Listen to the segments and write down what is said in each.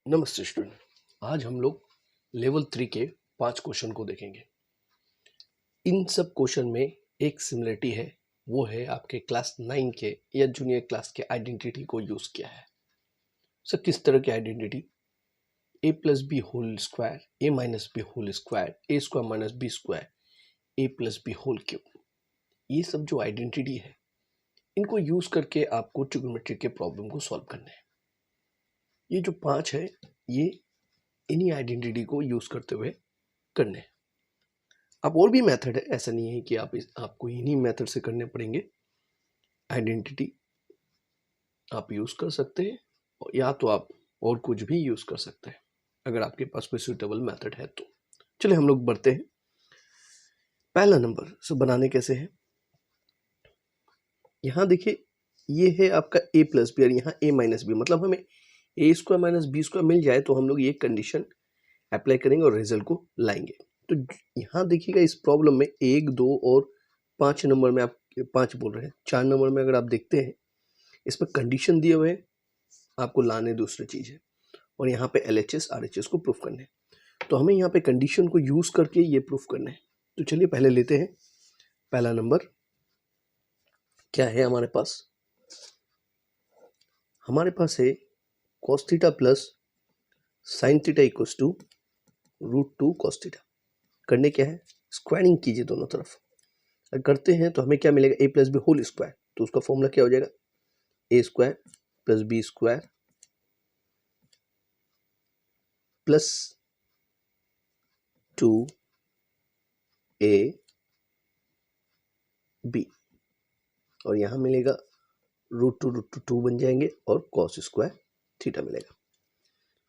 नमस्ते स्टूडेंट। आज हम लोग लेवल 3 के 5 क्वेश्चन को देखेंगे। इन सब क्वेश्चन में एक सिमिलरिटी है, वो है आपके क्लास 9 के या जूनियर क्लास के आइडेंटिटी को यूज किया है। सर किस तरह की identity? a plus B whole square, a minus B whole square, a square minus B square, a plus B whole cube. ये सब जो आइडेंटिटी है, इनको यूज करके आपको ट्रिग्नोमेट्री के प्रॉब्लम को सॉल्व करना है। ये जो 5 है, ये इन्हीं आइडेंटिटी को यूज करते हुए करने हैं। अब और भी मेथड है, ऐसा नहीं है कि आपको इन्हीं मेथड से करने पड़ेंगे। आइडेंटिटी आप यूज कर सकते हैं या तो आप और कुछ भी यूज कर सकते हैं अगर आपके पास कोई सुटेबल मेथड है तो। चलिए हम लोग बढ़ते हैं। पहला नंबर से बनाने कैसे है, यहाँ देखिए ये है आपका a प्लस बी और यहाँ a माइनस बी, मतलब हमें a square minus B square मिल जाए तो हम लोग ये कंडीशन अप्लाई करेंगे और रिजल्ट को लाएंगे। तो यहाँ देखिएगा इस प्रॉब्लम में 1, 2 और 5 नंबर में, आप 5 बोल रहे हैं, 4 नंबर में अगर आप देखते हैं इस पर कंडीशन दिए हुए हैं, आपको लाने दूसरी चीज है और यहाँ पे LHS RHS को प्रूफ करने हैं। तो हमें यहाँ पे कंडीशन को यूज करके ये प्रूफ करना है। तो चलिए पहले लेते हैं। पहला नंबर क्या है हमारे पास? हमारे पास है cos theta plus sine theta equals to √2 cos theta. करने क्या है, स्क्वायरिंग कीजिए दोनों तरफ। अगर करते हैं तो हमें क्या मिलेगा, a plus B whole square. तो उसका फॉर्मूला क्या हो जाएगा, a square plus B square plus 2ab और यहाँ मिलेगा √2 बन जाएंगे और cos स्क्वायर थीटा मिलेगा।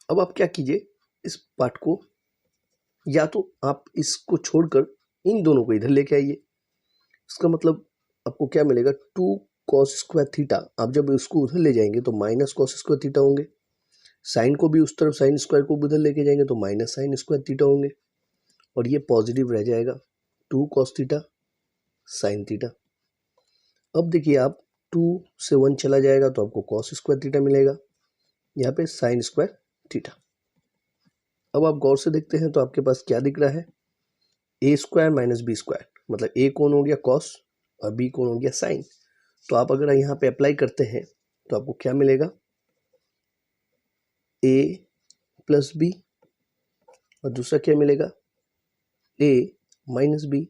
अब आप क्या कीजिए, इस पार्ट को या तो आप इसको छोड़कर इन दोनों को इधर लेके आइए। इसका मतलब आपको क्या मिलेगा, 2 cos स्क्वायर थीटा। आप जब इसको उधर ले जाएंगे तो माइनस cos स्क्वायर थीटा होंगे। साइन को भी उस तरफ, साइन स्क्वायर को उधर लेके जाएंगे तो माइनस साइन स्क्वायर थीटा होंगे और ये पॉजिटिव रह जाएगा 2 cos थीटा साइन थीटा। अब देखिए आप 2 से 1 चला जाएगा तो आपको cos स्क्वायर थीटा मिलेगा, यहाँ पे साइन स्क्वायर थीटा। अब आप गौर से देखते हैं तो आपके पास क्या दिख रहा है, a square minus B square, मतलब a कौन हो गया cos और b कौन हो गया साइन। तो आप अगर यहाँ पे अप्लाई करते हैं तो आपको क्या मिलेगा, a प्लस बी और दूसरा क्या मिलेगा, a माइनस बी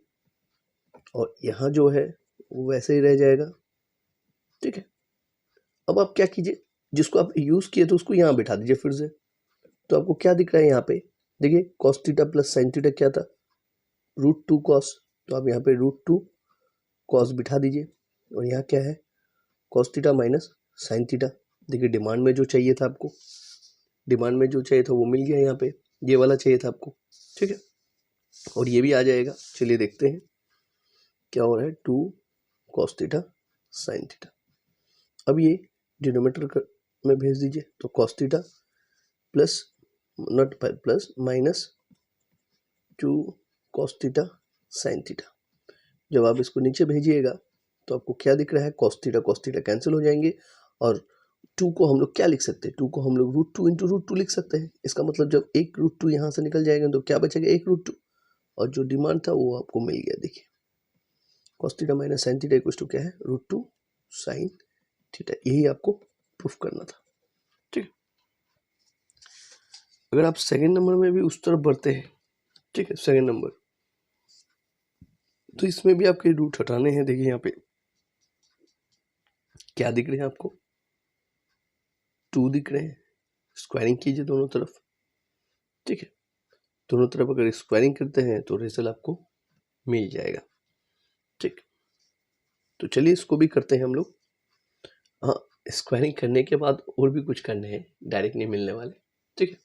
और यहाँ जो है वो वैसे ही रह जाएगा। ठीक है, अब आप क्या कीजिए, जिसको आप यूज किए तो उसको यहाँ बिठा दीजिए फिर से। तो आपको क्या दिख रहा है यहाँ पे, देखिए cos theta plus sine theta क्या था, √2 cos। तो आप यहाँ पे √2 cos बिठा दीजिए और यहाँ क्या है, cos theta minus sine theta. देखिए डिमांड में जो चाहिए था आपको, डिमांड में जो चाहिए था वो मिल गया, यहाँ पे ये वाला चाहिए था आपको। ठीक है, और ये भी आ जाएगा। चलिए देखते हैं क्या हो रहा है, 2 cos थीटा साइन थीटा। अब ये डिनोमिनेटर में भेज दीजिए, तो cos theta plus not plus minus 2 cos theta sine theta. जब आप इसको नीचे भेजिएगा तो आपको क्या दिख रहा है, cos थीटा कैंसिल हो जाएंगे और 2 को हम लोग क्या लिख सकते हैं, 2 को हम लोग √2 इंटू √2 लिख सकते हैं। इसका मतलब जब एक √2 यहाँ से निकल जाएगा तो क्या बचेगा, एक √2 और जो डिमांड था वो आपको मिल गया। देखिए cos theta minus sine theta equal to क्या है, √2 साइन थीटा। यही आपको प्रूफ करना था। ठीक है, अगर आप सेकंड नंबर में भी उस तरफ बढ़ते हैं, ठीक है, सेकंड नंबर, तो इसमें भी आपके रूट हटाने हैं। देखिए यहाँ पे क्या दिख रहे हैं आपको, 2 दिख रहे हैं। स्क्वायरिंग कीजिए दोनों तरफ। ठीक है, दोनों तरफ अगर स्क्वायरिंग करते हैं तो रिजल्ट आपको मिल जाएगा। ठीक, तो चलिए इसको भी करते हैं हम लोग। हाँ, स्क्वायरिंग करने के बाद और भी कुछ करने हैं, डायरेक्ट नहीं मिलने वाले। ठीक है,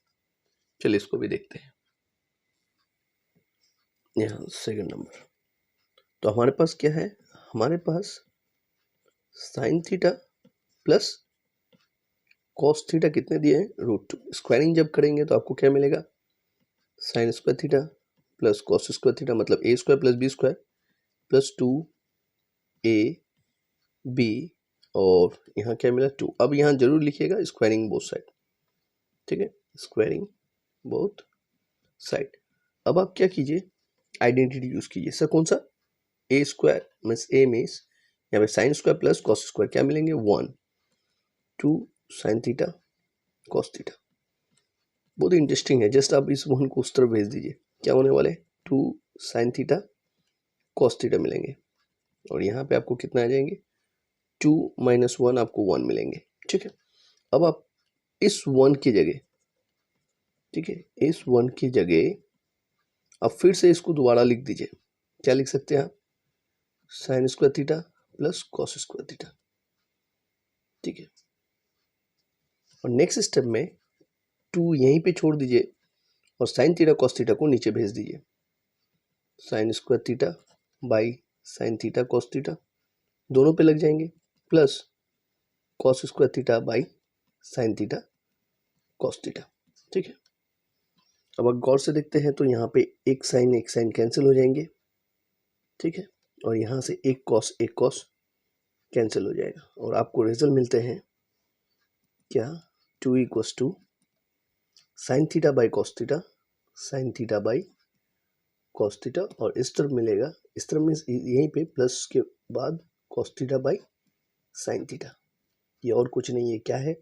चलिए इसको भी देखते हैं। यहाँ सेकंड नंबर, तो हमारे पास क्या है, हमारे पास sine theta plus cos theta कितने दिए हैं, √2। स्क्वायरिंग जब करेंगे तो आपको क्या मिलेगा, sine square theta plus cos square theta, मतलब a square plus B square plus 2ab और यहाँ क्या मिला 2। अब यहाँ जरूर लिखिएगा स्क्वायरिंग बोथ साइड। ठीक है, स्क्वायरिंग बोथ साइड। अब आप क्या कीजिए, आइडेंटिटी यूज कीजिए। सर कौन सा? ए स्क्वायर मीन्स ए मीन्स यहाँ पे sine square plus cos square क्या मिलेंगे? 1 2 साइन थीटा कॉस थीटा। बहुत इंटरेस्टिंग है। जस्ट आप इस वन को उस तरफ भेज दीजिए, क्या होने वाले? 2 साइन थीटा कॉस थीटा मिलेंगे, और यहाँ पे आपको कितना आ जाएंगे? 2 माइनस 1 आपको 1 मिलेंगे। ठीक है, अब आप इस 1 की जगह, ठीक है, इस 1 की जगह अब फिर से इसको दोबारा लिख दीजिए। क्या लिख सकते हैं आप? Sign square theta plus cos square theta. ठीक है, और नेक्स्ट स्टेप में 2 यहीं पे छोड़ दीजिए और साइन थीटा कॉस थीटा को नीचे भेज दीजिए। Sign square theta by sine theta cos theta दोनों पे लग जाएंगे, plus cos square theta by sine theta cos theta. ठीक है, अब अगर गौर से देखते हैं तो यहाँ पे एक साइन कैंसिल हो जाएंगे। ठीक है, और यहाँ से एक कॉस कैंसिल हो जाएगा, और आपको रिजल्ट मिलते हैं क्या? 2 equals to sine theta by cos theta, sine theta by cos theta, और इस तरफ मिलेगा, इस तरफ मीन्स यहीं पे प्लस के बाद cos theta by sine theta. ये और कुछ नहीं है, क्या है?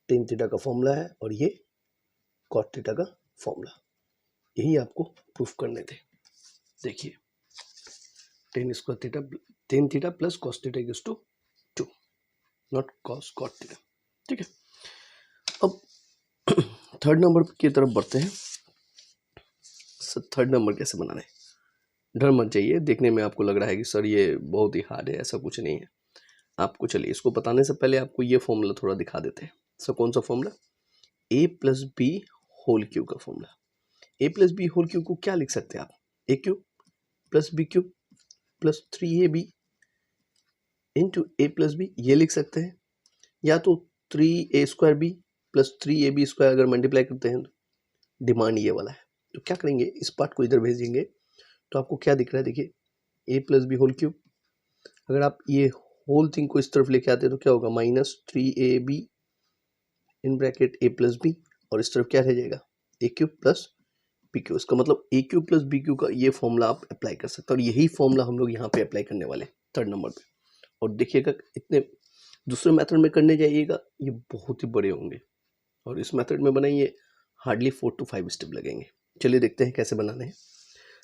टेन थीटा का फॉर्मूला है, और ये कॉट थीटा का फॉर्मूला। यही आपको प्रूफ करने थे। देखिए, tan theta plus cos theta equals to 2, not cos cot theta. ठीक है, अब थर्ड नंबर की तरफ बढ़ते हैं। थर्ड नंबर कैसे बनाना है? डर मत जाइए, देखने में आपको लग रहा है कि सर ये बहुत ही हार्ड है, ऐसा कुछ नहीं है। आपको चलिए इसको बताने से पहले आपको ये फॉर्मूला थोड़ा दिखा देते हैं। सर कौन सा formula? A plus B whole cube का formula. A plus B whole cube को क्या लिख सकते हैं आप? A cube plus B cube plus 3ab into A plus B, ये लिख सकते हैं। या तो 3a square B plus 3ab square अगर मल्टीप्लाई करते हैं, डिमांड ये वाला है। तो क्या करेंगे, इस पार्ट को इधर भेजेंगे, तो आपको क्या दिख रहा है? देखिए, ए प्लस बी होल क्यूब। अगर आप ये होल थिंग को इस तरफ लेके आते हैं तो क्या होगा? Minus 3ab in bracket A plus B, और इस तरफ क्या रह जाएगा? A cube plus B cube. इसका मतलब A cube plus B cube का ये फॉर्मूला आप अप्लाई कर सकते हैं, और यही फॉर्मूला हम लोग यहाँ पे अप्लाई करने वाले हैं थर्ड नंबर पे। और देखिएगा, इतने दूसरे मेथड में करने जाइएगा ये बहुत ही बड़े होंगे, और इस मेथड में बनाइए हार्डली 4 to 5 स्टेप लगेंगे। चलिए देखते हैं कैसे बनाने हैं।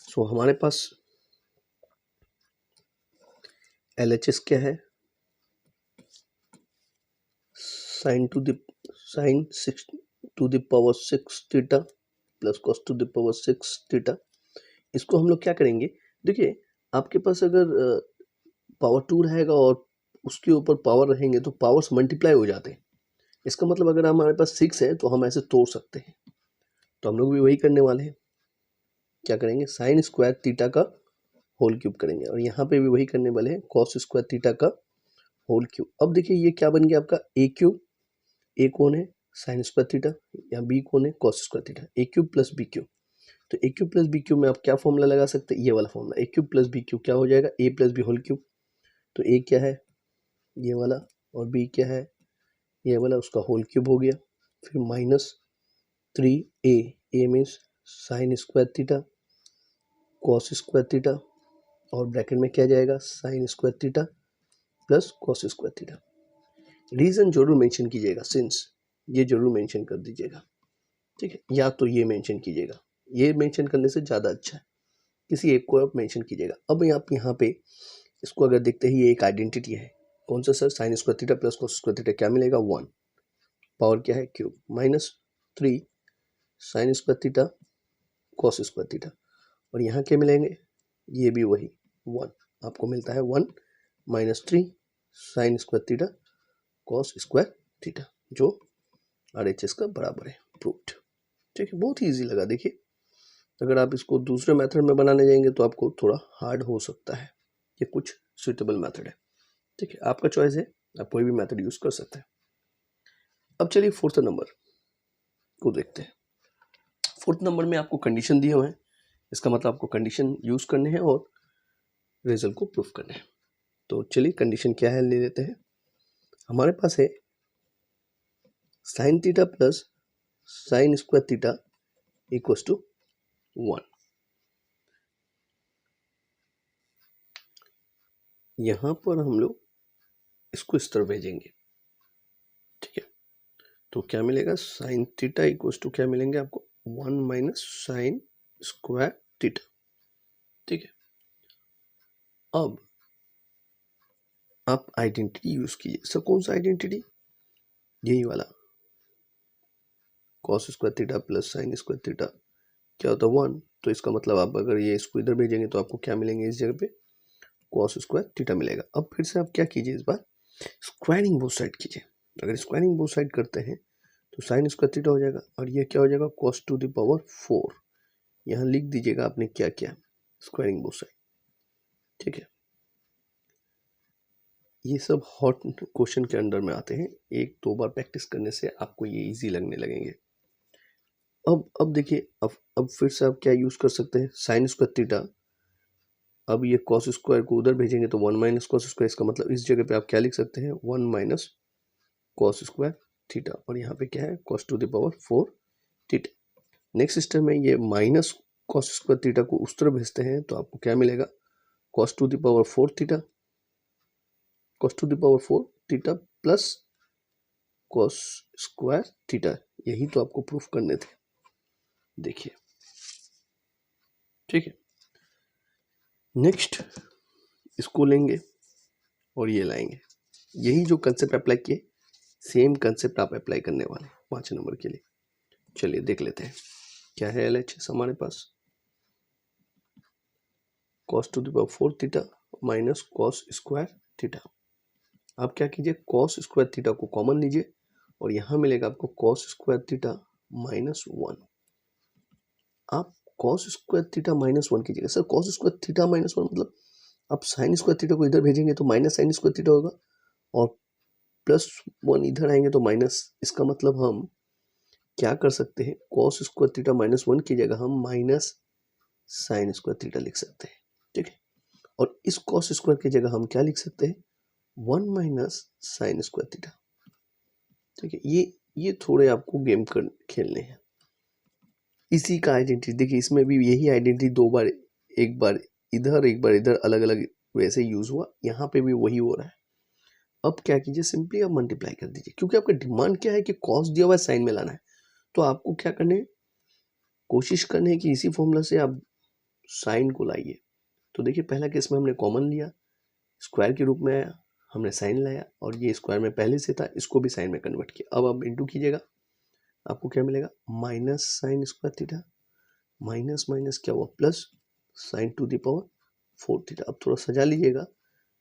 सो हमारे पास LHS क्या है? Sine 6 to the power 6 theta plus cos to the power 6 theta. इसको हम लोग क्या करेंगे? देखिए, आपके पास अगर पावर 2 रहेगा और उसके ऊपर पावर रहेंगे तो पावर्स मल्टीप्लाई हो जाते हैं। इसका मतलब अगर हमारे पास 6 है तो हम ऐसे तोड़ सकते हैं, तो हम लोग भी वही करने वाले हैं। क्या करेंगे? साइन स्क्वायर थीटा का होल क्यूब करेंगे, और यहाँ पे भी वही करने वाले हैं, कॉस स्क्वायर थीटा का होल क्यूब। अब देखिए ये क्या बन गया आपका? ए क्यूब, ए कौन है? साइन स्क्वायर थीटा, या बी कौन है? Cos square theta. A cube plus B cube, तो A cube plus B cube में आप क्या फॉर्मूला लगा सकते हैं? ये वाला formula. A cube plus B cube क्या हो जाएगा? A plus B whole cube. तो ए क्या है? ये वाला, और बी क्या है? ये वाला, उसका होल क्यूब हो गया। फिर minus 3a, A means sine square theta cos square theta, और ब्रैकेट में क्या जाएगा? Sine square theta plus cos square theta. Reason जरूर मेंशन कीजिएगा, सिंस ये जरूर मेंशन कर दीजिएगा। ठीक है, या तो ये मेंशन कीजिएगा, ये मेंशन करने से ज़्यादा अच्छा है, किसी एक को आप मेंशन कीजिएगा। अब आप यहाँ पे इसको अगर देखते हैं, ये एक आइडेंटिटी है। कौन सा sir? Sign square theta plus cos square theta क्या मिलेगा? 1, पावर क्या है? Cube, minus 3 sign square theta cos square theta, और यहाँ क्या मिलेंगे? ये भी वही 1 आपको मिलता है। 1 minus 3 sign square theta cos square theta, जो RHS का बराबर है। प्रूव्ड। ठीक है, बहुत ही ईजी लगा। देखिए, अगर आप इसको दूसरे मेथड में बनाने जाएंगे तो आपको थोड़ा हार्ड हो सकता है। ये कुछ सुइटेबल मेथड है। ठीक है, आपका चॉइस है, आप कोई भी मेथड यूज कर सकते हैं। अब चलिए फोर्थ नंबर को देखते हैं। फोर्थ नंबर में आपको कंडीशन दिए हुए हैं, इसका मतलब आपको कंडीशन यूज करने हैं और रिजल्ट को प्रूफ करने हैं। तो चलिए कंडीशन क्या है ले लेते हैं। हमारे पास है sine theta plus sine square theta equals to 1। यहाँ पर हम लोग इसको इस तरह भेजेंगे, ठीक है। तो क्या मिलेगा, साइन थीटा इक्वल्स टू क्या मिलेंगे आपको, 1 माइनस साइन स्क्वायर थीटा, ठीक है। अब आप आइडेंटिटी यूज कीजिए। सर कौन सा आइडेंटिटी, यही वाला, cos square theta plus sine square theta क्या होता है 1। तो इसका मतलब आप अगर ये इसको इधर भेजेंगे तो आपको क्या मिलेंगे, इस जगह पे कॉस स्क्वायर थीटा मिलेगा। अब फिर से आप क्या कीजिए, इस बार स्क्वायरिंग बोथ साइड कीजिए। अगर स्क्वायरिंग बोथ साइड करते हैं तो साइन स्क्वायर थीटा हो जाएगा और ये क्या हो जाएगा, कॉस टू द पावर 4। यहाँ लिख दीजिएगा आपने क्या क्या, स्क्वायरिंग बोथ साइड, ठीक है। ये सब हॉट क्वेश्चन के अंडर में आते हैं, एक दो बार प्रैक्टिस करने से आपको ये इजी लगने लगेंगे। अब देखिए, अब फिर से आप क्या यूज कर सकते हैं, साइन स्क्वायर थीटा। अब ये कॉस स्क्वायर को उधर भेजेंगे तो 1 माइनस कॉस स्क्वायर, इसका मतलब इस जगह पे आप क्या लिख सकते हैं, 1 माइनस कॉस स्क्वायर थीटा, और यहाँ पे क्या है, cos to the power 4 theta. Next step में ये माइनस कॉस स्क्वायर थीटा को उस तरह भेजते हैं तो आपको क्या मिलेगा, cos to the power 4 theta, cos to the power 4 theta plus cos square theta. यही तो आपको प्रूफ करने थे, देखिए, ठीक है। नेक्स्ट इसको लेंगे और ये लाएंगे, यही जो कंसेप्ट अप्लाई किए सेम कंसेप्ट आप अप्लाई करने वाले 5 नंबर के लिए। चलिए देख लेते हैं क्या है LHS हमारे पास, cos to the power 4 theta minus cos square theta. आप क्या कीजिए, कॉस स्क्वायर थीटा को कॉमन लीजिए और यहाँ मिलेगा आपको कॉस स्क्वायर थीटा माइनस 1। आप कॉस स्क्वायर थीटा माइनस 1 कीजिएगा। Sir cos square theta minus 1 मतलब आप साइन स्क्वायर थीटा को इधर भेजेंगे तो माइनस साइन स्क्वायर थीटा होगा और प्लस 1 इधर आएंगे तो माइनस। इसका मतलब हम क्या कर सकते हैं, कॉस स्क्वायर थीटा माइनस 1 की जगह हम माइनस साइन स्क्वायर थीटा लिख सकते हैं, ठीक है। और इस कॉस स्क्वायर की जगह हम क्या लिख सकते हैं, 1 माइनस साइन स्क्वायर थीटा, ठीक है। ये थोड़े आपको गेम खेलने हैं। इसी का आइडेंटिटी देखिए, इसमें भी यही आइडेंटिटी दो बार, एक बार इधर एक बार इधर, अलग अलग वैसे यूज हुआ, यहाँ पे भी वही हो रहा है। अब क्या कीजिए, सिंपली आप मल्टीप्लाई कर दीजिए, क्योंकि आपका डिमांड क्या है कि कॉस दिया हुआ है साइन में लाना है। तो आपको क्या करने, कोशिश करनी है कि इसी फॉर्मूला से आप साइन को लाइए। तो देखिए पहला केस में हमने कॉमन लिया, स्क्वायर के रूप में आया, हमने साइन लाया और ये स्क्वायर में पहले से था, इसको भी साइन में कन्वर्ट किया। अब आप इंटू कीजिएगा, आपको क्या मिलेगा, minus sign square theta minus minus क्या हुआ plus sign to the power 4 theta. अब थोड़ा सजा लीजिएगा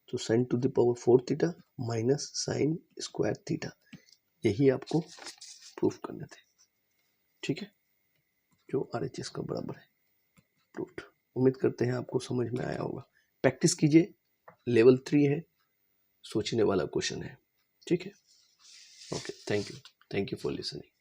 तो sign to the power 4 theta minus sign square theta, यही आपको प्रूफ करने थे, ठीक है, जो RHS का बराबर है प्रूफ। उम्मीद करते हैं आपको समझ में आया होगा। प्रैक्टिस कीजिए, लेवल 3 है, सोचने वाला क्वेश्चन है, ठीक है। Okay, thank you for listening.